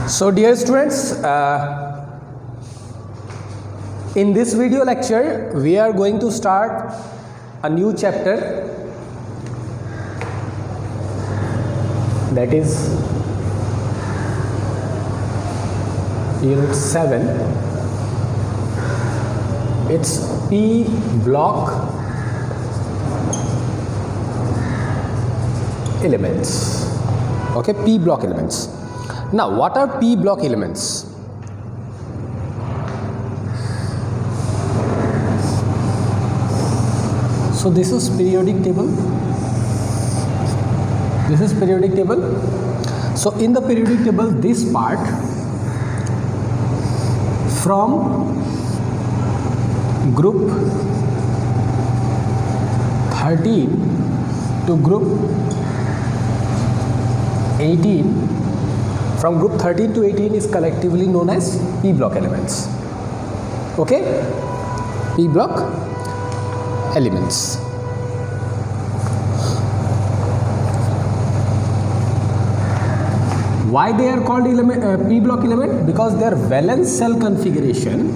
So dear students, in this video lecture we are going to start a new chapter, that is unit 7. It's P block elements. Okay, P block elements. Now what are P block elements? So this is periodic table. This is periodic table. So in the periodic table, this part from group 13 to group 18, from group 13 to 18 is collectively known as P block elements. Okay, P block elements. Why they are called P block element? Because their valence cell configuration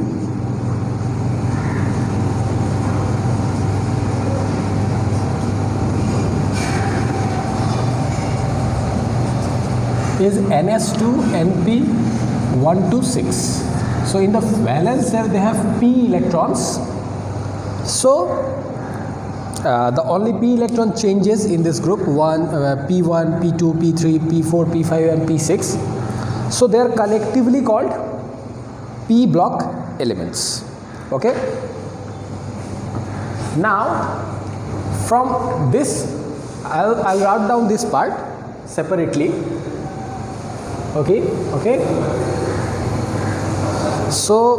is ns2np126. So in the valence cell they have p electrons. So the only p electron changes in this group p1, p2, p3, p4, p5 and p6. So they are collectively called P block elements. Okay, now from this I'll write down this part separately. Okay, so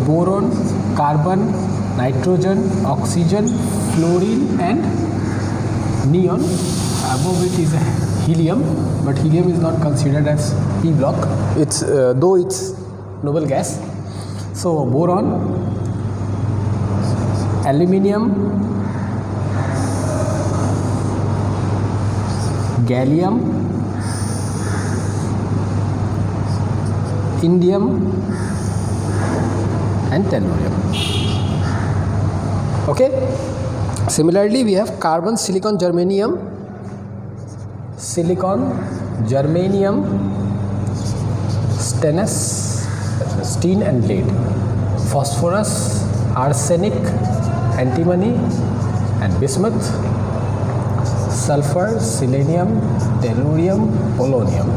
boron, carbon, nitrogen, oxygen, fluorine and neon. Above it is helium, but helium is not considered as P block. It's though it's noble gas. So boron, aluminium, gallium, indium and tellurium. Okay, similarly we have carbon, silicon, germanium, stene and lead, phosphorus, arsenic, antimony and bismuth, sulfur, selenium, tellurium, polonium,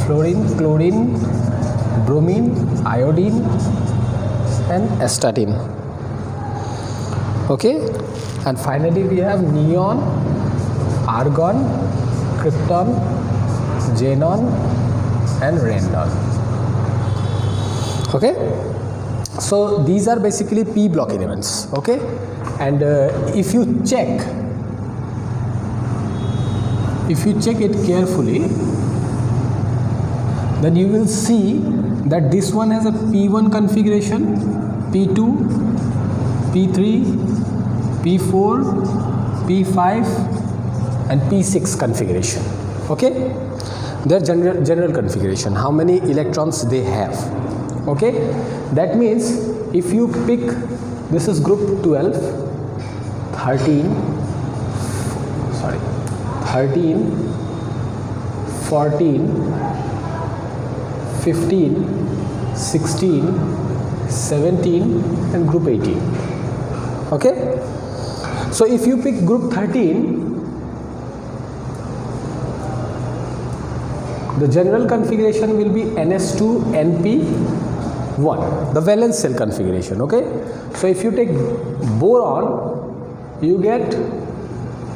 fluorine, chlorine, bromine, iodine and astatine. Okay, and finally we have neon, argon, krypton, xenon and radon. Okay, so these are basically P block elements. Okay, and if you check it carefully, then you will see that this one has a P1 configuration, P2, P3, P4, P5 and P6 configuration. Okay, their general configuration, how many electrons they have. Okay, that means if you pick, this is group 12, 13, 14, 15, 16, 17 and group 18. Okay, so if you pick group 13, the general configuration will be ns2np1, the valence cell configuration. Okay, so if you take boron, you get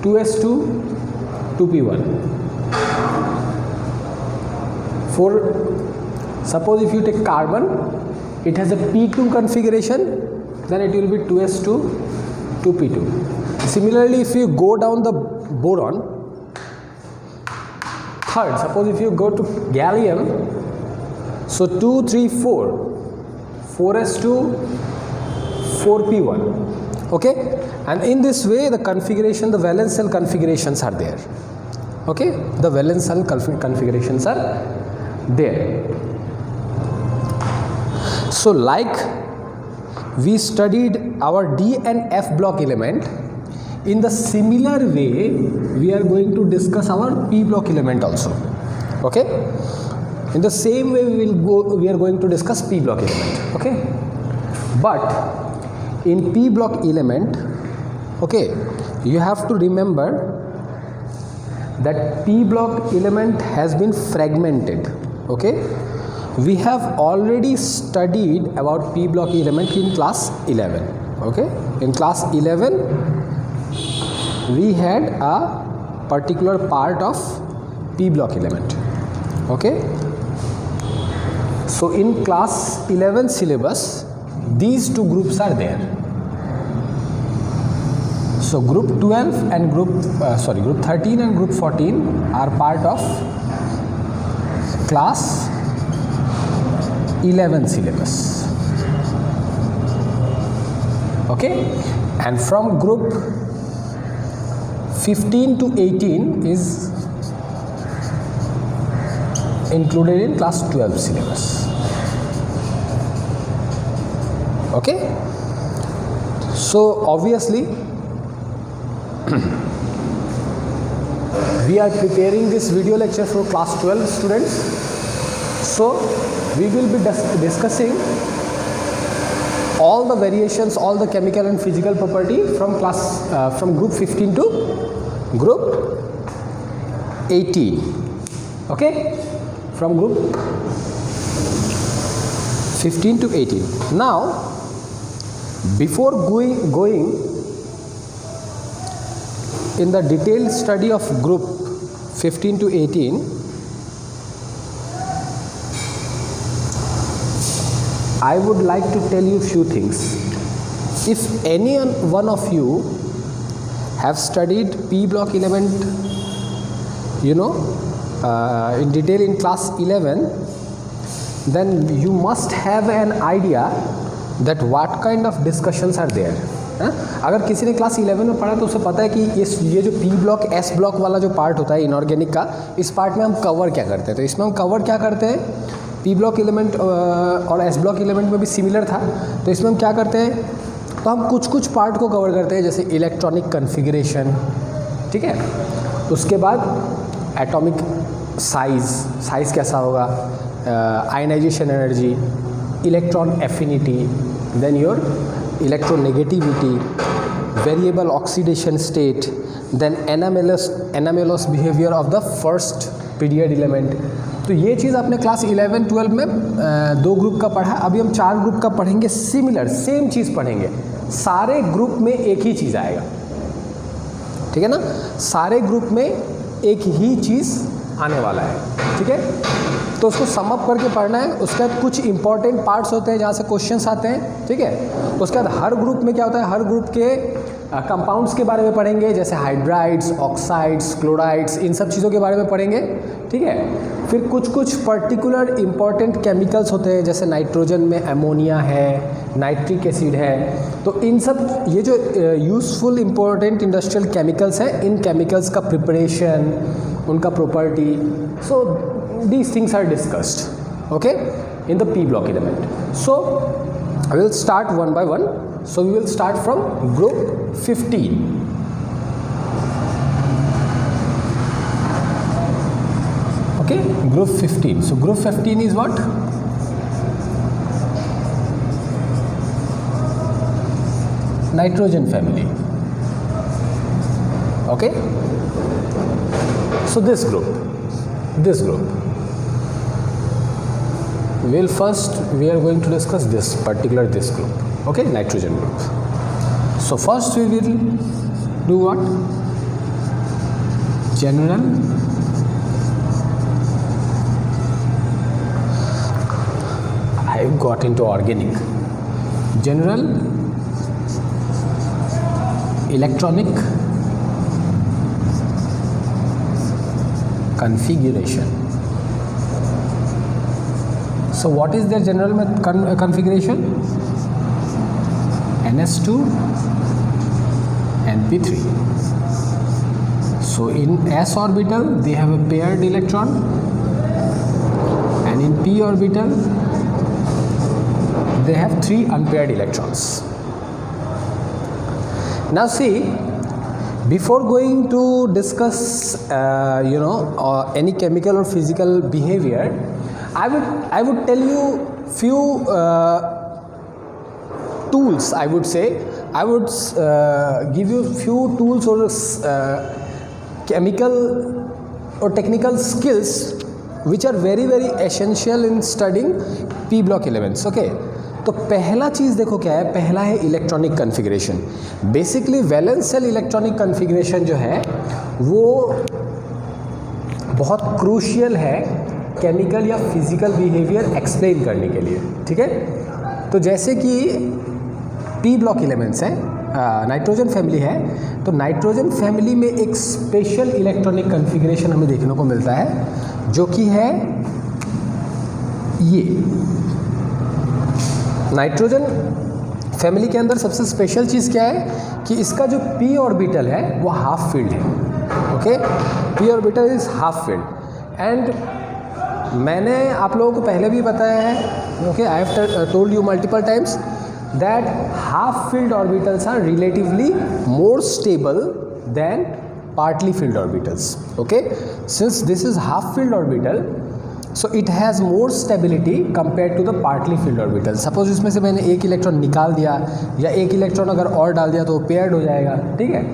2s2 2p1. For Suppose if you take carbon, it has a p2 configuration, then it will be 2s2 2p2. Similarly, if you go down the boron, third, suppose if you go to gallium, so 2 3 4 4s2 4p1. Okay, and in this way the configuration, the valence cell configurations are there. Okay, the valence cell configurations are there. So like we studied our D and F block element, in the similar way we are going to discuss our P block element also. Okay, in the same way we are going to discuss P block element. Okay, but in P block element, okay, you have to remember that P block element has been fragmented. Okay, we have already studied about P block element in class 11. Okay, in class 11 we had a particular part of P block element. Okay, so in class 11 syllabus these two groups are there. So group 12 and group 13 and group 14 are part of class 11 syllabus. Okay, and from group 15 to 18 is included in class 12 syllabus. Okay, so obviously we are preparing this video lecture for class 12 students, so we will be discussing all the variations, all the chemical and physical property from from group 15 to group 18. Okay, from group 15 to 18. Now before going in the detailed study of group 15 to 18, I would like to tell you few things. If any one of you have studied P block element, in detail in class 11, then you must have an idea that what kind of discussions are there. अगर किसी ने class 11 में पढ़ा तो उसे पता है कि ये जो पी ब्लॉक एस ब्लॉक वाला जो पार्ट होता है इनऑर्गेनिक का, इस पार्ट में हम कवर क्या करते हैं. तो इसमें हम कवर क्या करते हैं, पी ब्लॉक एलिमेंट और एस ब्लॉक एलिमेंट में भी सिमिलर था. तो इसमें हम क्या करते हैं, तो हम कुछ पार्ट को कवर करते हैं, जैसे इलेक्ट्रॉनिक कन्फिग्रेशन. ठीक है, उसके बाद एटॉमिक साइज़ कैसा होगा, ionization energy, electron affinity, then your electronegativity, variable oxidation state, then anomalous behavior of the first period element. तो ये चीज़ आपने क्लास 11-12 में 2 ग्रुप का पढ़ा. अभी हम 4 ग्रुप का पढ़ेंगे, सिमिलर सेम चीज़ पढ़ेंगे. सारे ग्रुप में एक ही चीज़ आएगा. ठीक है ना, सारे ग्रुप में एक ही चीज़ आने वाला है. ठीक है, तो उसको सम अप करके पढ़ना है. उसके बाद कुछ इंपॉर्टेंट पार्ट्स होते हैं जहाँ से क्वेश्चंस आते हैं. ठीक है, उसके बाद हर ग्रुप में क्या होता है, हर ग्रुप के कंपाउंड्स के बारे में पढ़ेंगे, जैसे हाइड्राइड्स, ऑक्साइड्स, क्लोराइड्स, इन सब चीज़ों के बारे में पढ़ेंगे. ठीक है, फिर कुछ पर्टिकुलर इंपॉर्टेंट केमिकल्स होते हैं, जैसे नाइट्रोजन में अमोनिया है, नाइट्रिक एसिड है. तो इन सब ये जो यूज़फुल इंपॉर्टेंट इंडस्ट्रियल केमिकल्स हैं, इन केमिकल्स का प्रिपरेशन, उनका property, so these things are discussed, okay, in the P block element. So I will start one by one. So we will start from group 15. Okay, group 15. So group 15 is what? Nitrogen family. Okay, so this group, we are going to discuss this group. Okay, nitrogen group. So first we will do what? General I got into organic. General electronic configuration. So what is their general configuration? NS2 and P3. So in s orbital they have a paired electron, and in p orbital they have 3 unpaired electrons. Now see, before going to discuss any chemical or physical behavior, I would tell you few tools. I would say I would give you few tools or chemical or technical skills which are very very essential in studying p block elements. Okay, तो पहला चीज़ देखो क्या है, पहला है electronic configuration. Basically valence shell electronic configuration जो है वो बहुत क्रूशियल है केमिकल या फिजिकल बिहेवियर एक्सप्लेन करने के लिए. ठीक है, तो जैसे कि पी ब्लॉक एलिमेंट्स हैं, नाइट्रोजन फैमिली है, तो नाइट्रोजन फैमिली में एक स्पेशल इलेक्ट्रॉनिक कन्फिग्रेशन हमें देखने को मिलता है जो कि है ये. नाइट्रोजन फैमिली के अंदर सबसे स्पेशल चीज़ क्या है कि इसका जो पी ऑर्बिटल है वो हाफ फील्ड है. Okay, P orbital is half field. And मैंने आप लोगों को पहले भी बताया है, okay, I have told you multiple times that half filled orbitals are relatively more stable than partly filled orbitals. Okay, since this is half filled orbital, so it has more stability compared to the partly filled orbital. Suppose इसमें से मैंने एक electron निकाल दिया या एक electron अगर और डाल दिया तो पेयर्ड हो जाएगा. ठीक है,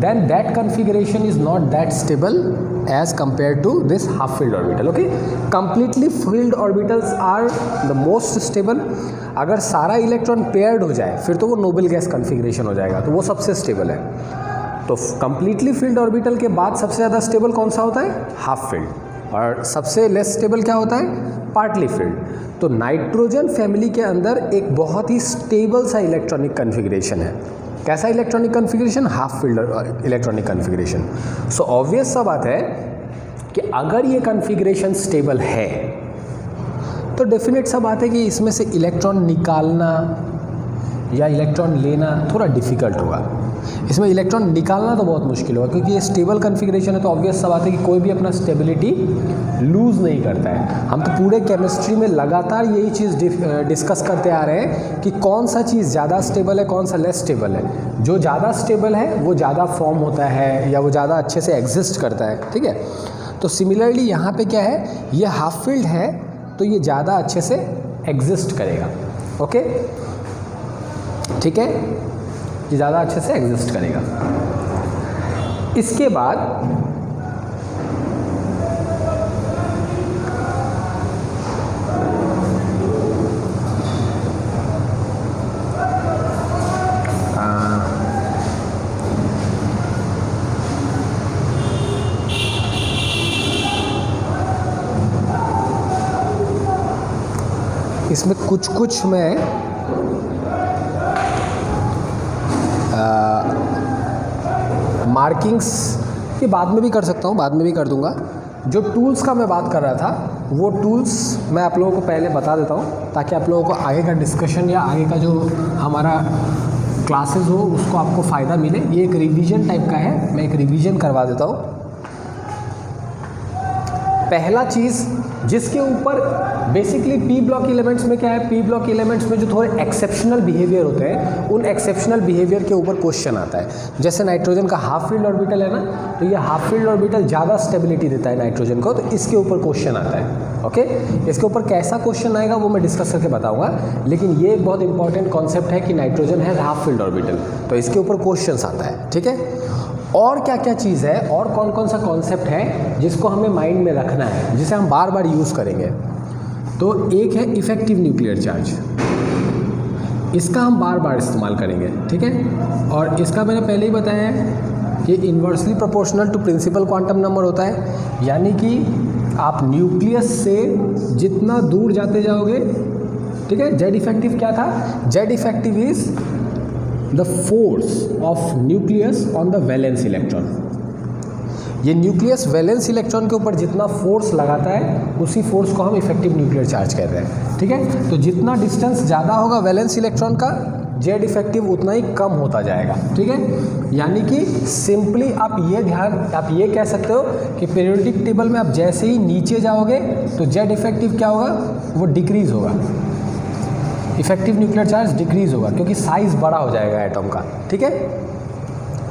then that configuration is not that stable as compared to this half filled orbital. Okay, completely filled orbitals are the most stable. अगर सारा इलेक्ट्रॉन पेयर्ड हो जाए फिर तो वो नोबल गैस कन्फिग्रेशन हो जाएगा, तो वो सबसे स्टेबल है. तो कंप्लीटली फिल्ड ऑर्बिटल के बाद सबसे ज़्यादा स्टेबल कौन सा होता है? Half field. और सबसे लेस स्टेबल क्या होता है? Partly field. तो नाइट्रोजन फैमिली के अंदर एक बहुत ही स्टेबल सा इलेक्ट्रॉनिक कन्फिग्रेशन है. कैसा electronic configuration? Half field electronic configuration. So obvious सा बात है कि अगर ये कन्फिग्रेशन स्टेबल है तो डेफिनेट सा बात है कि इसमें से इलेक्ट्रॉन निकालना या इलेक्ट्रॉन लेना थोड़ा डिफ़िकल्ट होगा. इसमें इलेक्ट्रॉन निकालना तो बहुत मुश्किल होगा क्योंकि ये स्टेबल कन्फिग्रेशन है. तो ऑब्वियस सा बात है कि कोई भी अपना स्टेबिलिटी लूज़ नहीं करता है. हम तो पूरे केमिस्ट्री में लगातार यही चीज़ डिस्कस करते आ रहे हैं कि कौन सा चीज़ ज़्यादा स्टेबल है, कौन सा लेस स्टेबल है. जो ज़्यादा स्टेबल है वो ज़्यादा फॉर्म होता है या वो ज़्यादा अच्छे से एग्जिस्ट करता है. ठीक है, तो सिमिलरली यहाँ पे क्या है, ये हाफ फील्ड है तो ये ज़्यादा अच्छे से एग्जिस्ट करेगा. ओके, ठीक है, ये ज़्यादा अच्छे से एग्जिस्ट करेगा. इसके बाद इसमें कुछ मैं मार्किंग्स के बाद में भी कर सकता हूँ, बाद में भी कर दूँगा. जो टूल्स का मैं बात कर रहा था वो टूल्स मैं आप लोगों को पहले बता देता हूँ ताकि आप लोगों को आगे का डिस्कशन या आगे का जो हमारा क्लासेस हो उसको आपको फ़ायदा मिले. ये एक रिवीजन टाइप का है, मैं एक रिवीजन करवा देता हूँ. पहला चीज़ जिसके ऊपर बेसिकली पी ब्लॉक एलिमेंट्स में क्या है, पी ब्लॉक एलिमेंट्स में जो थोड़े एक्सेप्शनल बिहेवियर होते हैं उन एक्सेप्शनल बिहेवियर के ऊपर क्वेश्चन आता है. जैसे नाइट्रोजन का हाफ फील्ड ऑर्बिटल है ना, तो ये हाफ फील्ड ऑर्बिटल ज़्यादा स्टेबिलिटी देता है नाइट्रोजन को, तो इसके ऊपर क्वेश्चन आता है. ओके, इसके ऊपर कैसा क्वेश्चन आएगा वो मैं डिस्कस करके बताऊँगा, लेकिन ये एक बहुत इंपॉर्टेंट कॉन्सेप्ट है कि नाइट्रोजन है हाफ फील्ड ऑर्बिटल, तो इसके ऊपर क्वेश्चन आता है. ठीक है, और क्या क्या चीज़ है और कौन कौन सा कॉन्सेप्ट है जिसको हमें माइंड में रखना है, जिसे हम बार बार यूज़ करेंगे. तो एक है इफ़ेक्टिव न्यूक्लियर चार्ज, इसका हम बार बार इस्तेमाल करेंगे. ठीक है, और इसका मैंने पहले ही बताया है कि inversely proportional to principal quantum number होता है, यानी कि आप न्यूक्लियस से जितना दूर जाते जाओगे ठीक है। जेड इफेक्टिव क्या था? Z effective is the force of nucleus on the valence electron. ये न्यूक्लियस वैलेंस इलेक्ट्रॉन के ऊपर जितना फोर्स लगाता है उसी फोर्स को हम इफेक्टिव न्यूक्लियर चार्ज कहते हैं, ठीक है। तो जितना डिस्टेंस ज़्यादा होगा वैलेंस इलेक्ट्रॉन का, जेड इफेक्टिव उतना ही कम होता जाएगा, ठीक है। यानी कि सिंपली आप ये कह सकते हो कि पीरियोडिक टेबल में आप जैसे ही नीचे जाओगे तो जेड इफेक्टिव क्या होगा? वो डिक्रीज होगा, इफेक्टिव न्यूक्लियर चार्ज डिक्रीज होगा क्योंकि साइज बड़ा हो जाएगा एटम का, ठीक है।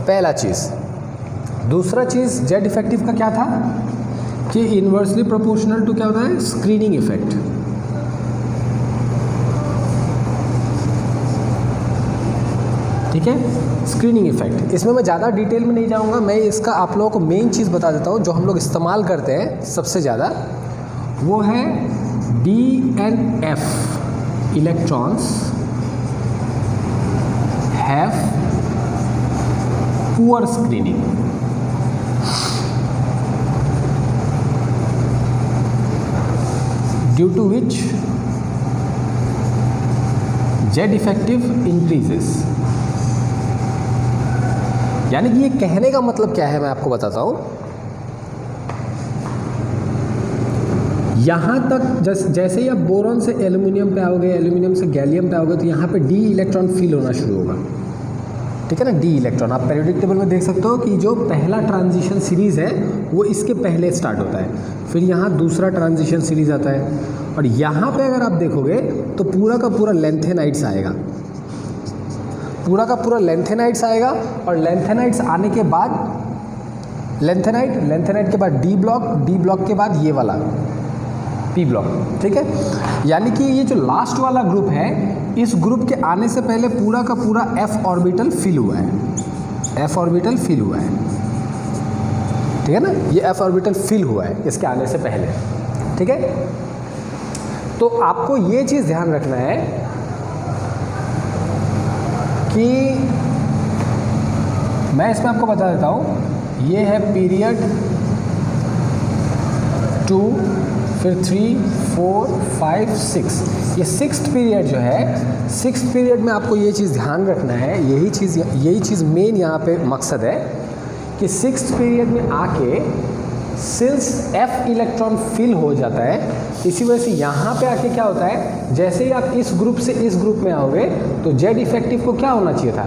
पहला चीज़। दूसरा चीज़ जेड इफेक्टिव का क्या था कि इन्वर्सली प्रोपोर्शनल टू क्या होता है? Screening effect. ठीक है, स्क्रीनिंग इफेक्ट। इसमें मैं ज़्यादा डिटेल में नहीं जाऊंगा, मैं इसका आप लोगों को मेन चीज़ बता देता हूँ जो हम लोग इस्तेमाल करते हैं सबसे ज़्यादा, वो है d and f electrons have poor screening. Due to which Z effective increases. यानी कि ये कहने का मतलब क्या है मैं आपको बताता हूँ। यहाँ तक जैसे ही आप बोरॉन से एल्यूमिनियम पे आओगे, एल्यूमिनियम से गैलियम पे आओगे, तो यहाँ पे डी इलेक्ट्रॉन फील होना शुरू होगा, ठीक है ना। डी इलेक्ट्रॉन आप पीरियोडिक टेबल में देख सकते हो कि जो पहला ट्रांजिशन सीरीज़ है वो इसके पहले स्टार्ट होता है, फिर यहाँ दूसरा ट्रांजिशन सीरीज़ आता है, और यहाँ पे अगर आप देखोगे तो पूरा का पूरा लेंथेनाइड्स आएगा, पूरा का पूरा लेंथेनाइड्स आएगा। और लेंथेनाइड्स आने के बाद लेंथेनाइड के बाद डी ब्लॉक के बाद ये वाला पी ब्लॉक, ठीक है। यानी कि ये जो लास्ट वाला ग्रुप है, इस ग्रुप के आने से पहले पूरा का पूरा एफ ऑर्बिटल फिल हुआ है, एफ ऑर्बिटल फिल हुआ है, ठीक है ना। ये एफ ऑर्बिटल फिल हुआ है इसके आने से पहले, ठीक है। तो आपको ये चीज़ ध्यान रखना है कि मैं इसमें आपको बता देता हूँ, ये है पीरियड 2, फिर 3, 4, 5, 6। ये सिक्स्थ पीरियड जो है, सिक्स्थ पीरियड में आपको ये चीज़ ध्यान रखना है, यही चीज़ मेन यहाँ पे मकसद है कि सिक्स्थ पीरियड में आके सिंस एफ इलेक्ट्रॉन फिल हो जाता है, इसी वजह से यहाँ पे आके क्या होता है, जैसे ही आप इस ग्रुप से इस ग्रुप में आओगे तो जेड इफेक्टिव को क्या होना चाहिए था?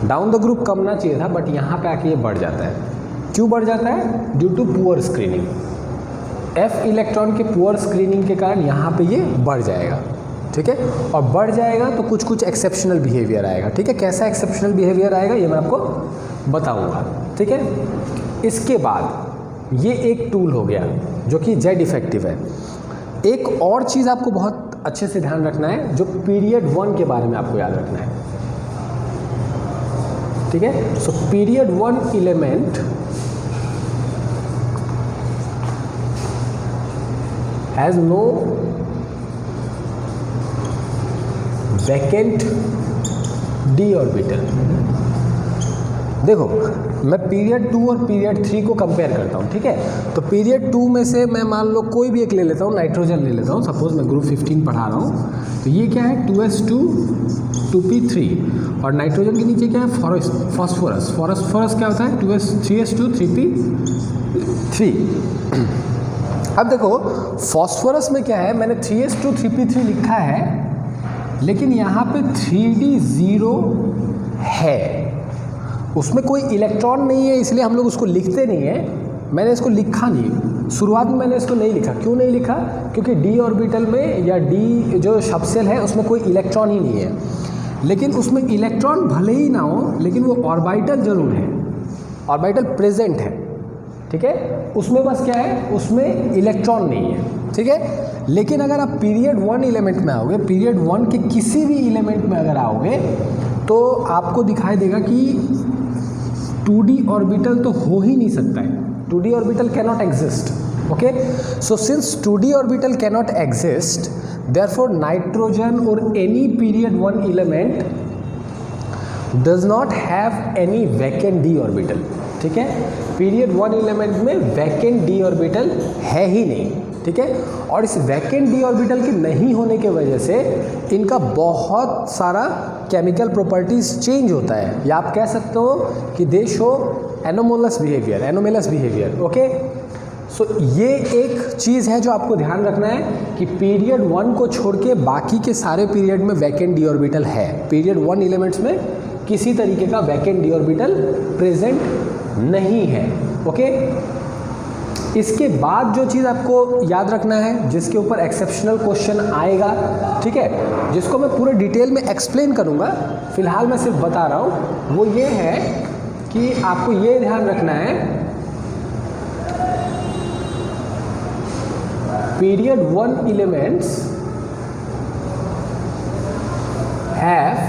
डाउन द ग्रुप कमना चाहिए था, बट यहाँ पे आके ये बढ़ जाता है। क्यों बढ़ जाता है? Due to poor screening. F electron के पुअर स्क्रीनिंग के कारण यहाँ पे ये बढ़ जाएगा, ठीक है। और बढ़ जाएगा तो कुछ कुछ एक्सेप्शनल बिहेवियर आएगा, ठीक है। कैसा एक्सेप्शनल बिहेवियर आएगा ये मैं आपको बताऊँगा, ठीक है। इसके बाद ये एक टूल हो गया जो कि जेड इफेक्टिव है। एक और चीज़ आपको बहुत अच्छे से ध्यान रखना है, जो पीरियड 1 के बारे में आपको याद रखना है, ठीक है। So period 1 element has no vacant d orbital. देखो मैं पीरियड 2 और पीरियड 3 को कंपेयर करता हूँ, ठीक है। तो पीरियड 2 में से मैं मान लो कोई भी एक ले लेता हूँ, नाइट्रोजन ले लेता हूँ, सपोज मैं ग्रुप 15 पढ़ा रहा हूँ, तो ये क्या है 2s2 2p3, और नाइट्रोजन के नीचे क्या है फॉस्फोरस। फॉस्फोरस क्या होता है 3s2 3p3। अब देखो फॉस्फोरस में क्या है, मैंने 3s2 3p3 लिखा है, लेकिन यहाँ पे 3d0 है, उसमें कोई इलेक्ट्रॉन नहीं है, इसलिए हम लोग उसको लिखते नहीं है। मैंने इसको लिखा नहीं, शुरुआत में मैंने इसको नहीं लिखा। क्यों नहीं लिखा? क्योंकि डी ऑर्बिटल में या डी जो सबसेल है उसमें कोई इलेक्ट्रॉन ही नहीं है। लेकिन उसमें इलेक्ट्रॉन भले ही ना हो, लेकिन वो ऑर्बिटल जरूर है, ऑर्बिटल प्रेजेंट है, ठीक है। उसमें बस क्या है, उसमें इलेक्ट्रॉन नहीं है, ठीक है। लेकिन अगर आप पीरियड 1 एलिमेंट में आओगे, पीरियड 1 के किसी भी एलिमेंट में अगर आओगे तो आपको दिखाई देगा कि 2d ऑर्बिटल तो हो ही नहीं सकता है, 2d orbital cannot exist, okay. So since 2d orbital cannot exist, therefore nitrogen और any period 1 element does not have any vacant d orbital, ठीक है। पीरियड 1 एलिमेंट में वैकेंट d ऑर्बिटल है ही नहीं, ठीक है। और इस वैकेंट डी ऑर्बिटल के नहीं होने के वजह से इनका बहुत सारा केमिकल प्रॉपर्टीज चेंज होता है, या आप कह सकते हो कि they show anomalous behaviour. Okay, so ये एक चीज़ है जो आपको ध्यान रखना है कि पीरियड 1 को छोड़ के बाकी के सारे पीरियड में वैकेंट डी ऑर्बिटल है। पीरियड 1 एलिमेंट्स में किसी तरीके का वैकेंट डी ऑर्बिटल प्रेजेंट नहीं है। ओके, इसके बाद जो चीज़ आपको याद रखना है, जिसके ऊपर एक्सेप्शनल क्वेश्चन आएगा, ठीक है, जिसको मैं पूरे डिटेल में एक्सप्लेन करूँगा, फिलहाल मैं सिर्फ बता रहा हूँ, वो ये है कि आपको ये ध्यान रखना है period 1 elements have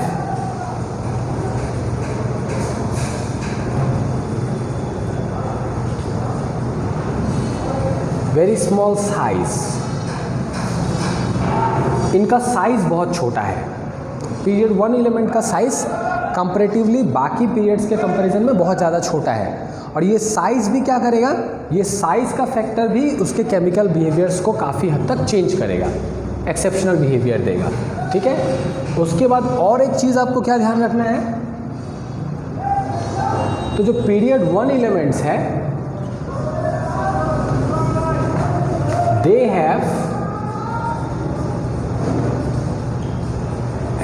very small size, इनका साइज बहुत छोटा है। पीरियड 1 एलिमेंट का साइज कंपैरेटिवली बाकी पीरियड्स के कंपैरिजन में बहुत ज़्यादा छोटा है, और ये साइज़ भी क्या करेगा, ये साइज़ का फैक्टर भी उसके केमिकल बिहेवियर्स को काफ़ी हद तक चेंज करेगा, एक्सेप्शनल बिहेवियर देगा, ठीक है। उसके बाद और एक चीज़ आपको क्या ध्यान रखना है, तो जो पीरियड 1 एलिमेंट्स है they have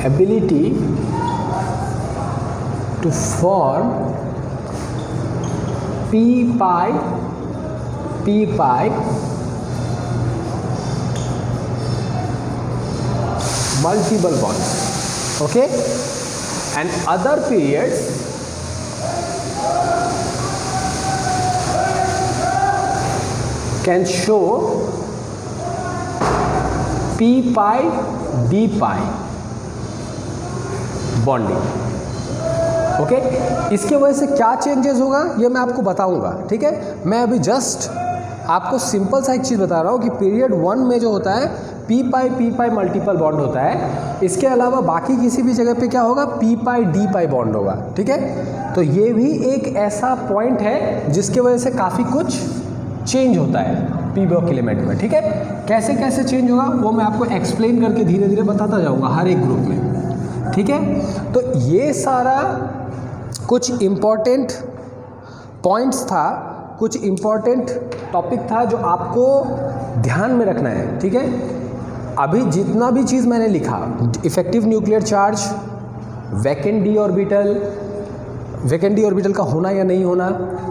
ability to form p pi multiple bonds, okay, and other periods can show p pi d pi bonding। Okay, इसके वजह से क्या चेंजेस होगा ये मैं आपको बताऊंगा, ठीक है। मैं अभी जस्ट आपको सिंपल सा एक चीज़ बता रहा हूँ कि पीरियड 1 में जो होता है p पाई मल्टीपल बॉन्ड होता है, इसके अलावा बाकी किसी भी जगह पे क्या होगा, p पाई d पाई बॉन्ड होगा, ठीक है। तो ये भी एक ऐसा पॉइंट है जिसके वजह से काफ़ी कुछ चेंज होता है p ब्लॉक एलिमेंट में, ठीक है। कैसे कैसे चेंज होगा वो मैं आपको एक्सप्लेन करके धीरे धीरे बताता जाऊँगा हर एक ग्रुप में, ठीक है। तो ये सारा कुछ इम्पॉर्टेंट पॉइंट्स था, कुछ इम्पॉर्टेंट टॉपिक था जो आपको ध्यान में रखना है, ठीक है। अभी जितना भी चीज़ मैंने लिखा, effective nuclear charge, vacant d orbital का होना या नहीं होना,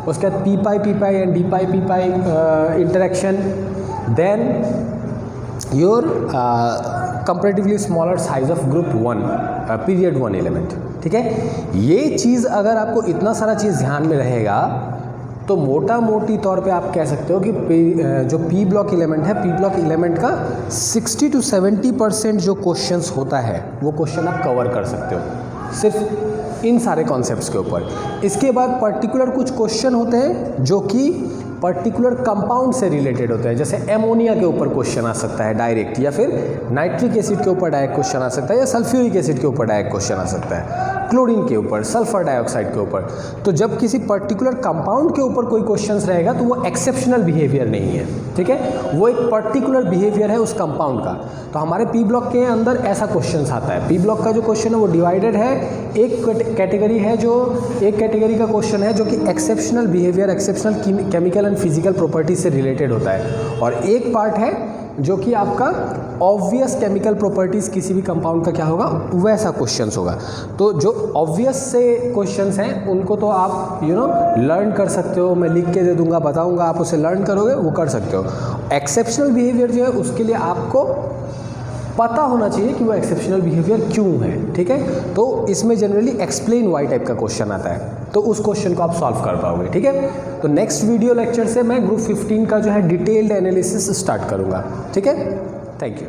उसके बाद p pi and d pi interaction, then your comparatively smaller size of group 1 period 1 element, ठीक है। ये चीज़ अगर आपको इतना सारा चीज़ ध्यान में रहेगा तो मोटा मोटी तौर पे आप कह सकते हो कि जो पी ब्लॉक एलिमेंट है, पी ब्लॉक एलिमेंट का 60 to 70% जो क्वेश्चंस होता है वो क्वेश्चन आप कवर कर सकते हो सिर्फ इन सारे कॉन्सेप्ट्स के ऊपर। इसके बाद पर्टिकुलर कुछ क्वेश्चन होते हैं जो कि पर्टिकुलर कंपाउंड से रिलेटेड होते हैं, जैसे एमोनिया के ऊपर क्वेश्चन आ सकता है डायरेक्ट, या फिर नाइट्रिक एसिड के ऊपर डायरेक्ट क्वेश्चन आ सकता है, या सल्फ्यूरिक एसिड के ऊपर डायरेक्ट क्वेश्चन आ सकता है, क्लोरीन के ऊपर, सल्फर डाइऑक्साइड के ऊपर। तो जब किसी पर्टिकुलर कंपाउंड के ऊपर कोई क्वेश्चन रहेगा तो वो एक्सेप्शनल बिहेवियर नहीं है, ठीक है, वो एक पर्टिकुलर बिहेवियर है उस कंपाउंड का। तो हमारे पी ब्लॉक के अंदर ऐसा क्वेश्चन आता है। पी ब्लॉक का जो क्वेश्चन है वो डिवाइडेड है, एक कैटेगरी है जो एक कैटेगरी का क्वेश्चन है जो कि exceptional behaviour, exceptional chemical and physical property से रिलेटेड होता है, और एक पार्ट है जो कि आपका ऑब्वियस केमिकल प्रॉपर्टीज़ किसी भी कंपाउंड का क्या होगा वैसा क्वेश्चंस होगा। तो जो ऑब्वियस से क्वेश्चंस हैं उनको तो आप लर्न कर सकते हो, मैं लिख के दे दूंगा, बताऊंगा, आप उसे लर्न करोगे, वो कर सकते हो। एक्सेप्शनल बिहेवियर जो है उसके लिए आपको पता होना चाहिए कि वो एक्सेप्शनल बिहेवियर क्यों है, ठीक है। तो इसमें जनरली एक्सप्लेन वाई टाइप का क्वेश्चन आता है, तो उस क्वेश्चन को आप सॉल्व कर पाओगे, ठीक है। तो नेक्स्ट वीडियो लेक्चर से मैं ग्रुप 15 का जो है डिटेल्ड एनालिसिस स्टार्ट करूँगा, ठीक है। Thank you.